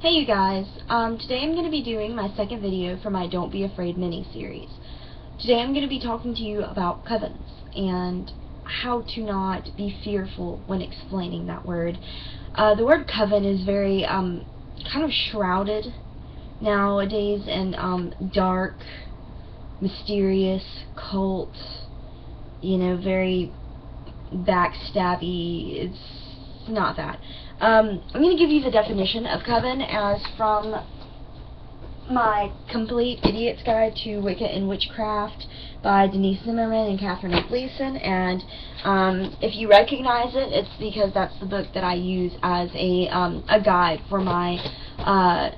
Hey you guys, today I'm going to be doing my second video for my Don't Be Afraid mini-series. Today I'm going to be talking to you about covens and how to not be fearful when explaining that word. The word coven is very kind of shrouded nowadays in dark, mysterious, cult, very backstabby. It's not that. I'm going to give you the definition of coven as from my Complete Idiot's Guide to Wicca and Witchcraft by Denise Zimmerman and Catherine F. Leeson, and if you recognize it, it's because that's the book that I use as a guide for my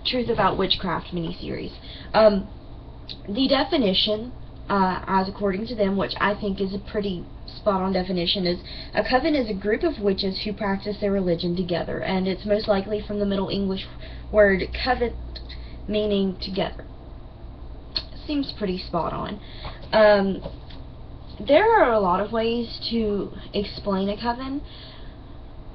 Truth About Witchcraft miniseries. The definition, as according to them, which I think is a pretty spot-on definition, is a coven is a group of witches who practice their religion together, and it's most likely from the Middle English word covet, meaning together. Seems pretty spot-on. There are a lot of ways to explain a coven,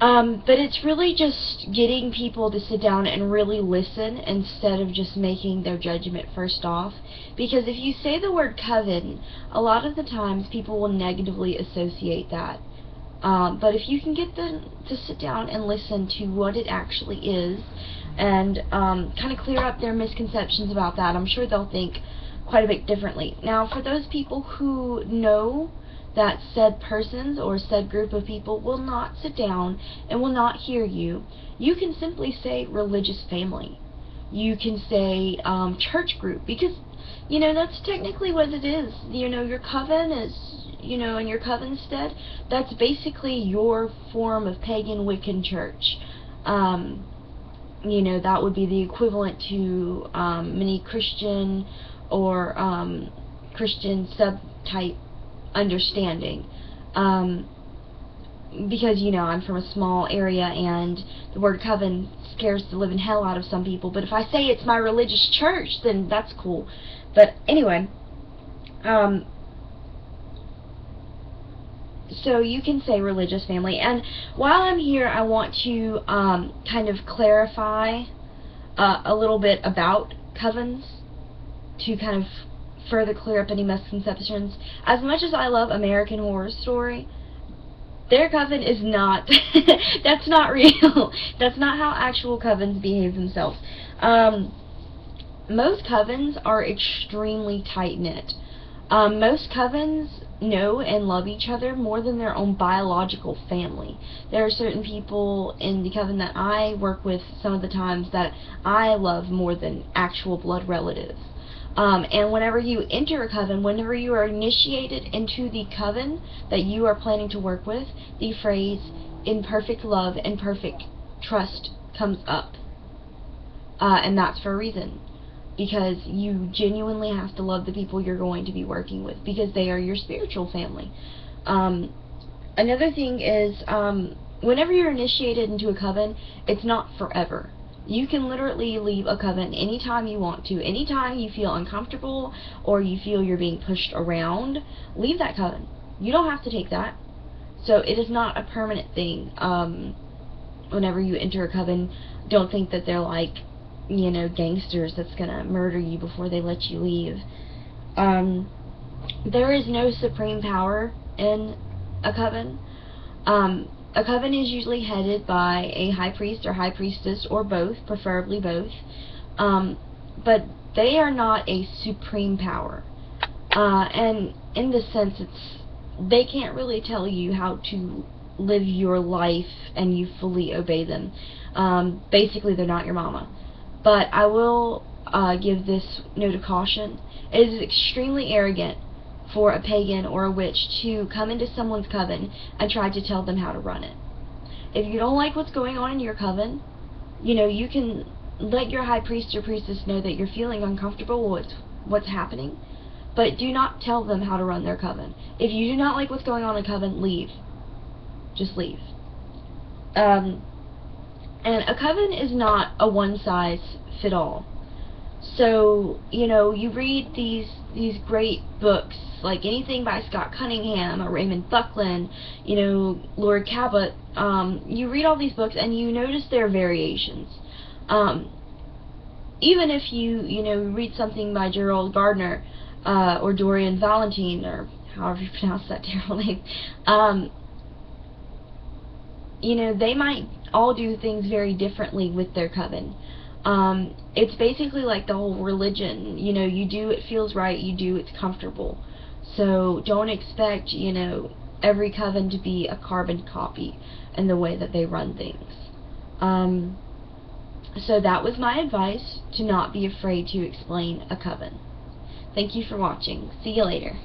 but it's really just getting people to sit down and really listen instead of just making their judgment first off. Because if you say the word coven, a lot of the times people will negatively associate that. But if you can get them to sit down and listen to what it actually is and kind of clear up their misconceptions about that, I'm sure they'll think quite a bit differently. Now, for those people who know that said persons or said group of people will not sit down and will not hear you, you can simply say religious family. You can say church group, because that's technically what it is. Your coven is, in your coven stead, that's basically your form of pagan Wiccan church. That would be the equivalent to many Christian or Christian subtype understanding, because I'm from a small area and the word coven scares the living hell out of some people, but if I say it's my religious church, then that's cool. But anyway, so you can say religious family, and while I'm here I want to kind of clarify a little bit about covens to kind of further clear up any misconceptions. As much as I love American Horror Story, their coven is not that's not real. That's not how actual covens behave themselves. Most covens are extremely tight-knit. Most covens know and love each other more than their own biological family. There are certain people in the coven that I work with some of the times that I love more than actual blood relatives. And whenever you enter a coven, whenever you are initiated into the coven that you are planning to work with, the phrase, in perfect love and perfect trust, comes up. And that's for a reason. Because you genuinely have to love the people you're going to be working with, because they are your spiritual family. Another thing is, whenever you're initiated into a coven, it's not forever. You can literally leave a coven anytime you want to. Anytime you feel uncomfortable or you feel you're being pushed around, leave that coven. You don't have to take that. So it is not a permanent thing. Whenever you enter a coven, don't think that they're like, gangsters that's gonna murder you before they let you leave. There is no supreme power in a coven. A coven is usually headed by a high priest or high priestess, or both, preferably both. But they are not a supreme power. And in this sense, they can't really tell you how to live your life and you fully obey them. Basically, they're not your mama. But I will give this note of caution. It is extremely arrogant for a pagan or a witch to come into someone's coven and try to tell them how to run it. If you don't like what's going on in your coven, you can let your high priest or priestess know that you're feeling uncomfortable with what's happening, but do not tell them how to run their coven. If you do not like what's going on in a coven, leave. Just leave. And a coven is not a one-size-fits-all. So, you read these great books, like anything by Scott Cunningham or Raymond Buckland, Lord Cabot. You read all these books and you notice their variations. even if you know, read something by Gerald Gardner, or Dorian Valentine, or however you pronounce that terrible name, you know, they might all do things very differently with their coven. It's basically like the whole religion. You know, you do what feels right, you do what's comfortable. So don't expect, you know, every coven to be a carbon copy in the way that they run things. So that was my advice, to not be afraid to explain a coven. Thank you for watching. See you later.